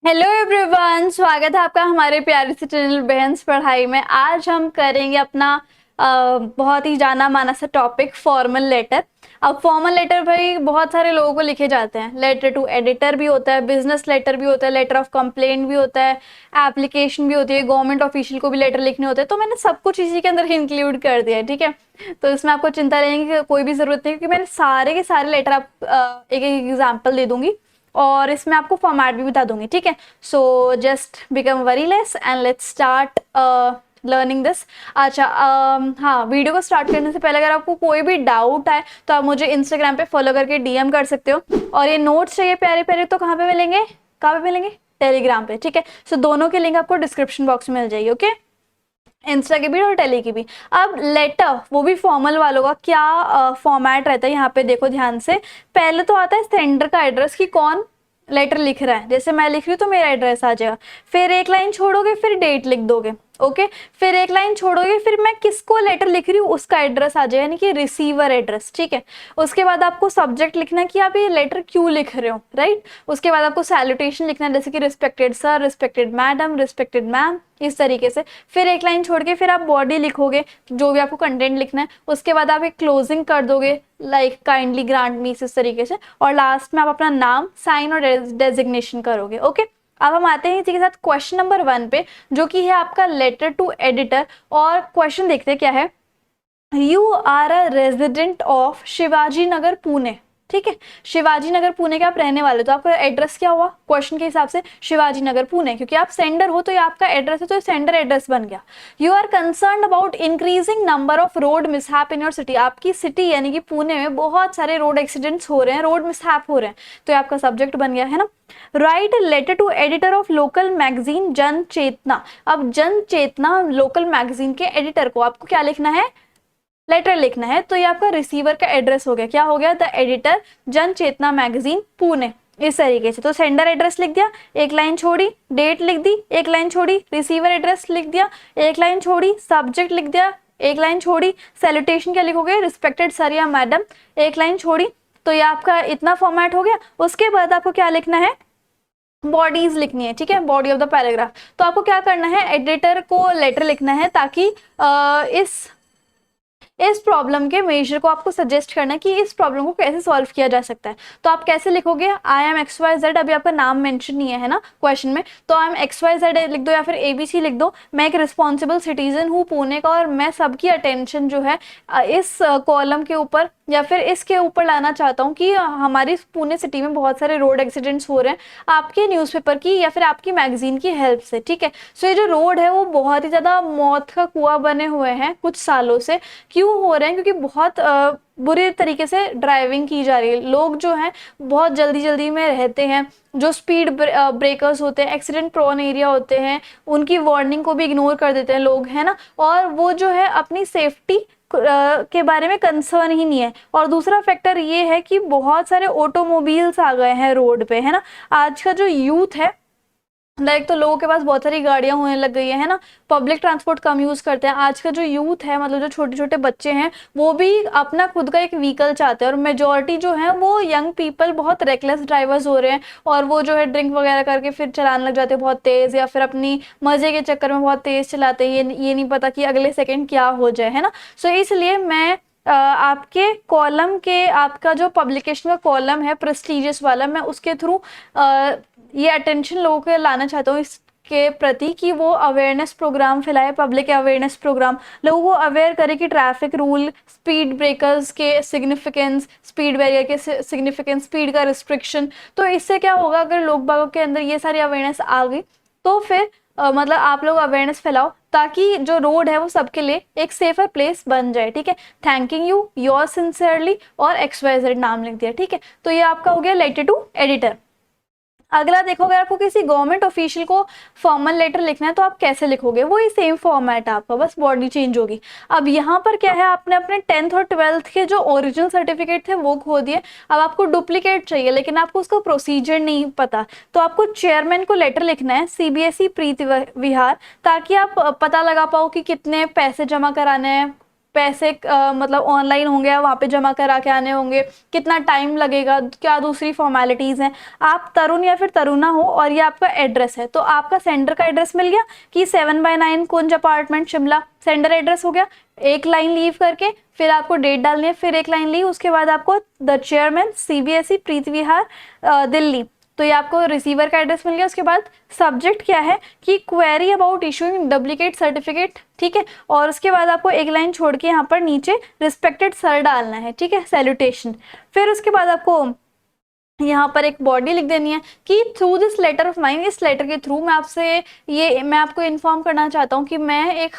Hello everyone, स्वागत है आपका हमारे प्यारे से चैनल बहन्स पढ़ाई में। आज हम करेंगे अपना बहुत ही जाना माना सा टॉपिक फॉर्मल लेटर। अब फॉर्मल लेटर भाई बहुत सारे लोगों को लिखे जाते हैं। लेटर टू एडिटर भी होता है, बिजनेस लेटर भी होता है, लेटर ऑफ कंप्लेंट भी होता है, एप्लीकेशन भी होती है, गवर्नमेंट ऑफिशियल को भी लेटर लिखने होते हैं। तो मैंने सब कुछ इसी के अंदर इंक्लूड कर दिया है, ठीक है। तो इसमें आपको चिंता रहेगी कि कोई भी जरूरत नहीं, क्योंकि मैंने सारे के सारे लेटर आप एक एक एग्जाम्पल दे दूंगी और इसमें आपको फॉर्मेट भी बता दूंगी, ठीक है। So just become very less and let's start learning this. अच्छा, हाँ, वीडियो को स्टार्ट करने से पहले अगर आपको कोई भी डाउट है तो आप मुझे इंस्टाग्राम पे फॉलो करके डीएम कर सकते हो। और ये नोट्स चाहिए प्यारे प्यारे, तो कहाँ पे मिलेंगे, कहाँ पे मिलेंगे? टेलीग्राम पे, ठीक है। सो दोनों के लिंक आपको डिस्क्रिप्शन बॉक्स में मिल जाएगी, ओके। इंस्टा की भी और टेली की भी। अब लेटर, वो भी फॉर्मल वालों का क्या फॉर्मेट रहता है, यहाँ पे देखो ध्यान से। पहले तो आता है सेंडर का एड्रेस कि कौन लेटर लिख रहा है। जैसे मैं लिख रही हूँ तो मेरा एड्रेस आ जाएगा, फिर एक लाइन छोड़ोगे, फिर डेट लिख दोगे, ओके। फिर एक लाइन छोड़ोगे, फिर मैं किसको लेटर लिख रही हूँ उसका एड्रेस आ जाएगा, यानी कि रिसीवर एड्रेस, ठीक है। उसके बाद आपको सब्जेक्ट लिखना है कि आप ये लेटर क्यों लिख रहे हो, राइट। उसके बाद आपको सैल्यूटेशन लिखना है, जैसे कि respected sir, respected madam, respected ma'am, इस तरीके से। फिर एक लाइन छोड़ के फिर आप बॉडी लिखोगे, जो भी आपको कंटेंट लिखना है। उसके बाद आप एक क्लोजिंग कर दोगे, लाइक काइंडली ग्रांट मी, इस तरीके से। और लास्ट में आप अपना नाम, साइन और डेजिग्नेशन करोगे, ओके। अब हम आते हैं इसी के साथ क्वेश्चन नंबर 1 पे, जो कि है आपका लेटर टू एडिटर। और क्वेश्चन देखते हैं क्या है। You are a resident of Shivaji Nagar Pune, ठीक है। शिवाजी नगर पुणे के आप रहने वाले, तो आपका एड्रेस क्या हुआ क्वेश्चन के हिसाब से? शिवाजी नगर पुणे, क्योंकि आप सेंडर हो तो ये आपका एड्रेस है, तो ये सेंडर एड्रेस बन गया। You are concern about increasing number of road mishap in your city, आपकी सिटी यानी कि पुणे में बहुत सारे रोड एक्सीडेंट्स हो रहे हैं, रोड मिसहैप हो रहे हैं, तो ये आपका सब्जेक्ट बन गया है ना। Write letter to editor of local magazine Jan Chetna. अब जन चेतना लोकल मैगजीन के एडिटर को आपको क्या लिखना है? लेटर लिखना है। तो ये आपका रिसीवर का एड्रेस हो गया, क्या हो गया? द एडिटर, जन चेतना मैगजीन पुणे, इस तरीके से। तो सेंडर एड्रेस लिख दिया, एक लाइन छोड़ी, डेट लिख दी, एक लाइन छोड़ी, रिसीवर एड्रेस लिख दिया, एक लाइन छोड़ी, सब्जेक्ट लिख दिया, एक लाइन छोड़ी, सैल्यूटेशन क्या लिखोगे? रिस्पेक्टेड सर या मैडम, एक लाइन छोड़ी। तो ये आपका इतना फॉर्मेट हो गया। उसके बाद आपको क्या लिखना है? बॉडीज लिखनी है, ठीक है, बॉडी ऑफ द पैराग्राफ। तो आपको क्या करना है? एडिटर को लेटर लिखना है, ताकि इस प्रॉब्लम के मेजर को आपको सजेस्ट करना है कि इस प्रॉब्लम को कैसे सॉल्व किया जा सकता है। तो आप कैसे लिखोगे? I am X Y Z, अभी आपका नाम मेंशन नहीं है ना क्वेश्चन में, तो I am X Y Z लिख दो, या फिर एबीसी लिख दो। मैं एक रिस्पॉन्सिबल सिटीजन हूँ पुणे का, और मैं सबकी अटेंशन जो है इस कॉलम के ऊपर या फिर इसके ऊपर लाना चाहता हूँ कि हमारी पुणे सिटी में बहुत सारे रोड एक्सीडेंट्स हो रहे हैं आपके न्यूज़पेपर की या फिर आपकी मैगजीन की हेल्प से, ठीक है। सो ये जो रोड है वो बहुत ही ज़्यादा मौत का कुआं बने हुए हैं कुछ सालों से। क्यों हो रहे हैं? क्योंकि बहुत बुरे तरीके से ड्राइविंग की जा रही है। लोग जो हैं बहुत जल्दी जल्दी में रहते हैं, जो स्पीड ब्रेकर्स होते हैं, एक्सीडेंट प्रोन एरिया होते हैं, उनकी वार्निंग को भी इग्नोर कर देते हैं लोग, है ना। और वो जो है अपनी सेफ्टी के बारे में कंसर्न ही नहीं है। और दूसरा फैक्टर ये है कि बहुत सारे ऑटोमोबाइल्स आ गए हैं रोड पे, है ना। आज का जो यूथ है, लाइक तो लोगों के पास बहुत सारी गाड़ियां होने लग गई है ना। पब्लिक ट्रांसपोर्ट कम यूज करते हैं। आज का जो यूथ है, मतलब जो छोटे छोटे बच्चे हैं, वो भी अपना खुद का एक व्हीकल चाहते हैं। और मेजोरिटी जो है वो यंग पीपल बहुत रेकलेस ड्राइवर्स हो रहे हैं, और वो जो है ड्रिंक वगैरह करके फिर चलाने लग जाते हैं बहुत तेज, या फिर अपनी मजे के चक्कर में बहुत तेज चलाते हैं। ये नहीं पता कि अगले सेकेंड क्या हो जाए, है ना। सो इसलिए मैं आपके कॉलम के, आपका जो पब्लिकेशन का कॉलम है प्रेस्टिजियस वाला, मैं उसके थ्रू ये अटेंशन लोगों के लाना चाहता हूँ इसके प्रति कि वो अवेयरनेस प्रोग्राम फैलाए, पब्लिक अवेयरनेस प्रोग्राम, लोगों को अवेयर करे कि ट्रैफिक रूल, स्पीड ब्रेकर्स के सिग्निफिकेंस, स्पीड बैरियर के सिग्निफिकेंस, स्पीड का रिस्ट्रिक्शन। तो इससे क्या होगा, अगर लोग बागों के अंदर ये सारी अवेयरनेस आ गई तो फिर मतलब आप लोग अवेयरनेस फैलाओ, ताकि जो रोड है वो सबके लिए एक सेफर प्लेस बन जाए, ठीक है। थैंकिंग यू, योर सिंसियरली, और XYZ नाम लिख दिया, ठीक है। तो ये आपका हो गया लेटर टू एडिटर। अगला देखोगे, आपको किसी गवर्नमेंट ऑफिशियल को फॉर्मल लेटर लिखना है तो आप कैसे लिखोगे? वही सेम फॉर्मेट है आपका, बस बॉडी चेंज होगी। अब यहाँ पर क्या है, आपने अपने 10th और 12th के जो ओरिजिनल सर्टिफिकेट थे वो खो दिए। अब आपको डुप्लीकेट चाहिए, लेकिन आपको उसका प्रोसीजर नहीं पता। तो आपको चेयरमैन को लेटर लिखना है, CBSE प्रीति विहार, ताकि आप पता लगा पाओ कि कितने पैसे जमा कराने हैं, पैसे मतलब ऑनलाइन होंगे या वहाँ पे जमा करा के आने होंगे, कितना टाइम लगेगा, क्या दूसरी फॉर्मेलिटीज़ हैं। आप तरुण या फिर तरुणा हो और ये आपका एड्रेस है, तो आपका सेंडर का एड्रेस मिल गया कि 7/9 कुंज अपार्टमेंट शिमला, सेंडर एड्रेस हो गया। एक लाइन लीव करके फिर आपको डेट डालनी है, फिर एक लाइन लीव, उसके बाद आपको द चेयरमैन CBSE प्रीति विहार दिल्ली, तो ये आपको रिसीवर का एड्रेस मिल गया। उसके बाद सब्जेक्ट क्या है कि query about issuing duplicate certificate, ठीक है। और उसके बाद आपको एक लाइन छोड़ के यहाँ पर नीचे रिस्पेक्टेड सर डालना है, ठीक है, सैल्यूटेशन। फिर उसके बाद आपको यहाँ पर एक बॉडी लिख देनी है कि through this letter of mine, इस लेटर के थ्रू मैं आपको इन्फॉर्म करना चाहता हूँ कि मैं एक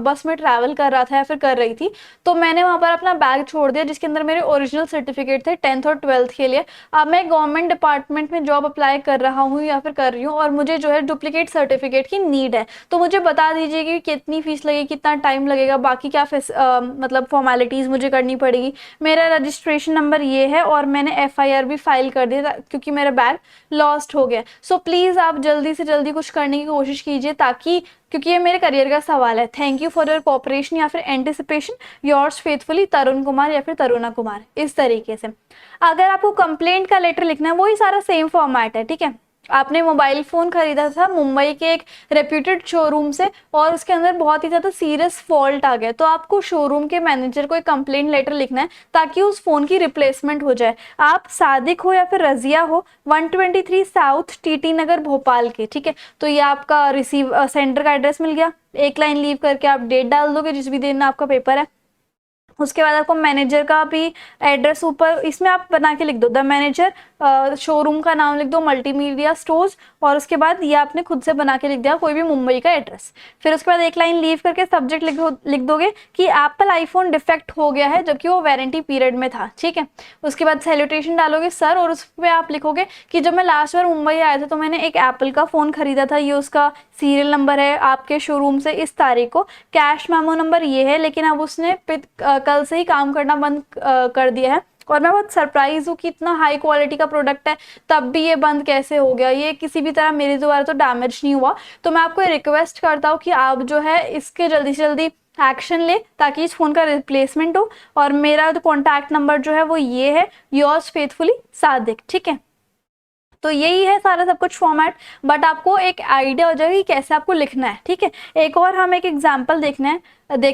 बस में ट्रैवल कर रहा था या फिर कर रही थी, तो मैंने वहाँ पर अपना बैग छोड़ दिया जिसके अंदर मेरे ओरिजिनल सर्टिफिकेट थे 10th और 12th के लिए। अब मैं गवर्नमेंट डिपार्टमेंट में जॉब अप्लाई कर रहा हूँ या फिर कर रही हूँ और मुझे जो है डुप्लीकेट सर्टिफिकेट की नीड है, तो मुझे बता दीजिए कि कितनी फीस लगेगी, कितना टाइम लगेगा, बाकी क्या मतलब फॉर्मेलिटीज़ मुझे करनी पड़ेगी। मेरा रजिस्ट्रेशन नंबर ये है और मैंने FIR भी फाइल कर दिया क्योंकि मेरा बैग लॉस्ट हो गया। सो प्लीज़ आप जल्दी से जल्दी कुछ करने की कोशिश कीजिए, ताकि, क्योंकि ये मेरे करियर का सवाल है। Thank you for your cooperation या फिर एंटिसिपेशन, योर्स फेथफुली तरुण कुमार या फिर तरुणा कुमार, इस तरीके से। अगर आपको कंप्लेंट का लेटर लिखना है, वही सारा सेम फॉर्मेट है, ठीक है। आपने मोबाइल फ़ोन खरीदा था मुंबई के एक रेप्यूटेड शोरूम से और उसके अंदर बहुत ही ज़्यादा सीरियस फॉल्ट आ गया, तो आपको शोरूम के मैनेजर को एक कंप्लेंट लेटर लिखना है ताकि उस फ़ोन की रिप्लेसमेंट हो जाए। आप सादिक हो या फिर रजिया हो, 123 साउथ TT नगर भोपाल के, ठीक है। तो ये आपका सेंटर का एड्रेस मिल गया। एक लाइन लीव करके आप डेट डाल दोगे जिस भी दिन आपका पेपर है। उसके बाद आपको मैनेजर का भी एड्रेस ऊपर इसमें आप बना के लिख दो, द मैनेजर, शोरूम का नाम लिख दो मल्टीमीडिया स्टोर्स, और उसके बाद ये आपने खुद से बना के लिख दिया कोई भी मुंबई का एड्रेस। फिर उसके बाद एक लाइन लीव करके सब्जेक्ट लिख दोगे कि एप्पल आईफोन डिफेक्ट हो गया है जबकि वो वारंटी पीरियड में था, ठीक है। उसके बाद सैल्यूटेशन डालोगे सर, और उस पर आप लिखोगे कि जब मैं लास्ट बार मुंबई आया था तो मैंने एक एप्पल का फ़ोन खरीदा था, ये उसका सीरियल नंबर है आपके शोरूम से इस तारीख को, कैश मेमो नंबर ये है, लेकिन अब उसने कल से ही काम करना बंद कर दिया है और मैं बहुत सरप्राइज हूँ कि इतना हाई क्वालिटी का प्रोडक्ट है तब भी ये बंद कैसे हो गया, ये किसी भी तरह मेरे द्वारा तो डैमेज नहीं हुआ। तो मैं आपको रिक्वेस्ट करता हूँ कि आप जो है इसके जल्दी से जल्दी एक्शन ले ताकि इस फ़ोन का रिप्लेसमेंट हो। और मेरा जो कॉन्टैक्ट नंबर जो है वो ये है, योर्स फेथफुली सादिक, ठीक है। तो यही है सारा सब कुछ फॉर्मेट, बट आपको एक आइडिया हो जाएगा कि कैसे आपको लिखना है, ठीक है। एक और हम एक एग्जांपल देख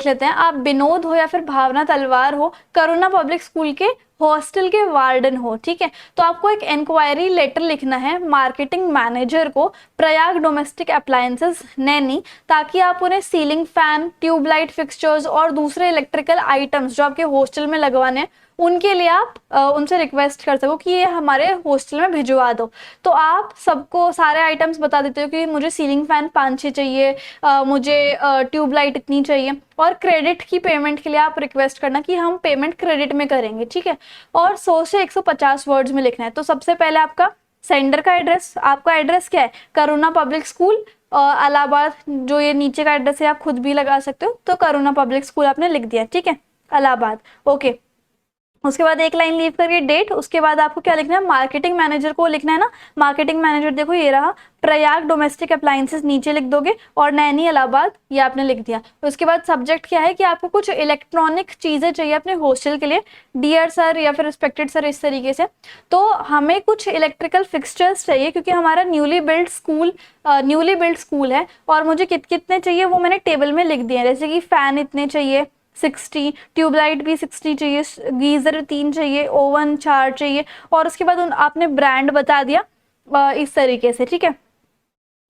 लेते हैं। आप विनोद हो या फिर भावना तलवार हो, करुणा पब्लिक स्कूल के हॉस्टल के वार्डन हो, ठीक है। तो आपको एक इंक्वायरी लेटर लिखना है मार्केटिंग मैनेजर को, प्रयाग डोमेस्टिक अप्लायंसेस नैनी, ताकि आप उन्हें सीलिंग फैन, ट्यूबलाइट फिक्सचर्स और दूसरे इलेक्ट्रिकल आइटम्स जो आपके हॉस्टल में लगवाने हैं उनके लिए आप उनसे रिक्वेस्ट कर सको कि ये हमारे हॉस्टल में भिजवा दो। तो आप सबको सारे आइटम्स बता देते हो कि मुझे सीलिंग फैन 5-6 चाहिए, मुझे ट्यूबलाइट इतनी चाहिए, और क्रेडिट की पेमेंट के लिए आप रिक्वेस्ट करना कि हम पेमेंट क्रेडिट में करेंगे, ठीक है। और 100 से 150 वर्ड्स में लिखना है। तो सबसे पहले आपका सेंडर का एड्रेस, आपका एड्रेस क्या है, करुणा पब्लिक स्कूल इलाहाबाद, जो ये नीचे का एड्रेस है आप खुद भी लगा सकते हो, तो करुणा पब्लिक स्कूल आपने लिख दिया, ठीक है, इलाहाबाद, ओके। उसके बाद एक लाइन लीव करके डेट, उसके बाद आपको क्या लिखना है, मार्केटिंग मैनेजर को लिखना है ना, मार्केटिंग मैनेजर देखो ये रहा, प्रयाग डोमेस्टिक अप्लायंसेस नीचे लिख दोगे, और नैनी इलाहाबाद ये आपने लिख दिया। उसके बाद सब्जेक्ट क्या है कि आपको कुछ इलेक्ट्रॉनिक चीज़ें चाहिए अपने हॉस्टल के लिए, डियर सर या फिर रिस्पेक्टेड सर, इस तरीके से। तो हमें कुछ इलेक्ट्रिकल फिक्सचर्स चाहिए क्योंकि हमारा न्यूली बिल्ड स्कूल है, और मुझे कितने चाहिए वो मैंने टेबल में लिख दिए हैं, जैसे कि फ़ैन इतने चाहिए 60, ट्यूबलाइट भी 60 चाहिए, गीज़र 3 चाहिए, ओवन 4 चाहिए, और उसके बाद आपने ब्रांड बता दिया इस तरीके से, ठीक है।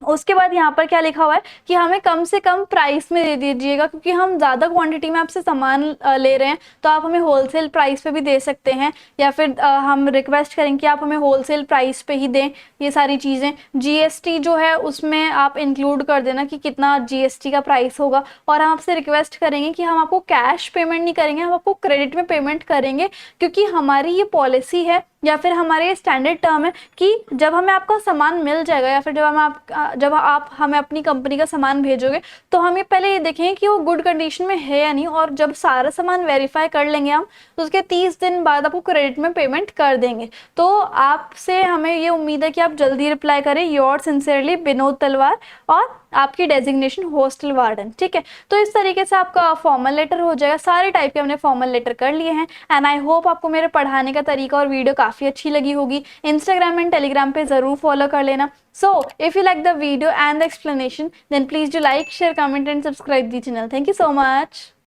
उसके बाद यहाँ पर क्या लिखा हुआ है कि हमें कम से कम प्राइस में दे दीजिएगा, क्योंकि हम ज़्यादा क्वांटिटी में आपसे सामान ले रहे हैं, तो आप हमें होलसेल प्राइस पे भी दे सकते हैं, या फिर हम रिक्वेस्ट करेंगे कि आप हमें होलसेल प्राइस पे ही दें ये सारी चीज़ें। GST जो है उसमें आप इंक्लूड कर देना कि कितना GST का प्राइस होगा, और हम आपसे रिक्वेस्ट करेंगे कि हम आपको कैश पेमेंट नहीं करेंगे, हम आपको क्रेडिट में पेमेंट करेंगे, क्योंकि हमारी ये पॉलिसी है या फिर हमारे स्टैंडर्ड टर्म है कि जब हमें आपका सामान मिल जाएगा या फिर जब आप हमें अपनी कंपनी का सामान भेजोगे तो हम ये पहले ये देखेंगे कि वो गुड कंडीशन में है या नहीं, और जब सारा सामान वेरीफाई कर लेंगे हम तो उसके 30 दिन बाद आपको क्रेडिट में पेमेंट कर देंगे। तो आपसे हमें ये उम्मीद है कि आप जल्दी रिप्लाई करें। योर सिंसियरली विनोद तलवार, और आपकी डेजिग्नेशन हॉस्टल वार्डन। ठीक है, तो इस तरीके से आपका फॉर्मल लेटर हो जाएगा। सारे टाइप के हमने फॉर्मल लेटर कर लिए हैं एंड आई होप आपको मेरे पढ़ाने का तरीका और वीडियो काफी अच्छी लगी होगी। इंस्टाग्राम एंड टेलीग्राम पे जरूर फॉलो कर लेना। So if you like the video and the explanation then please do like, share, comment and subscribe the channel. Thank you so much.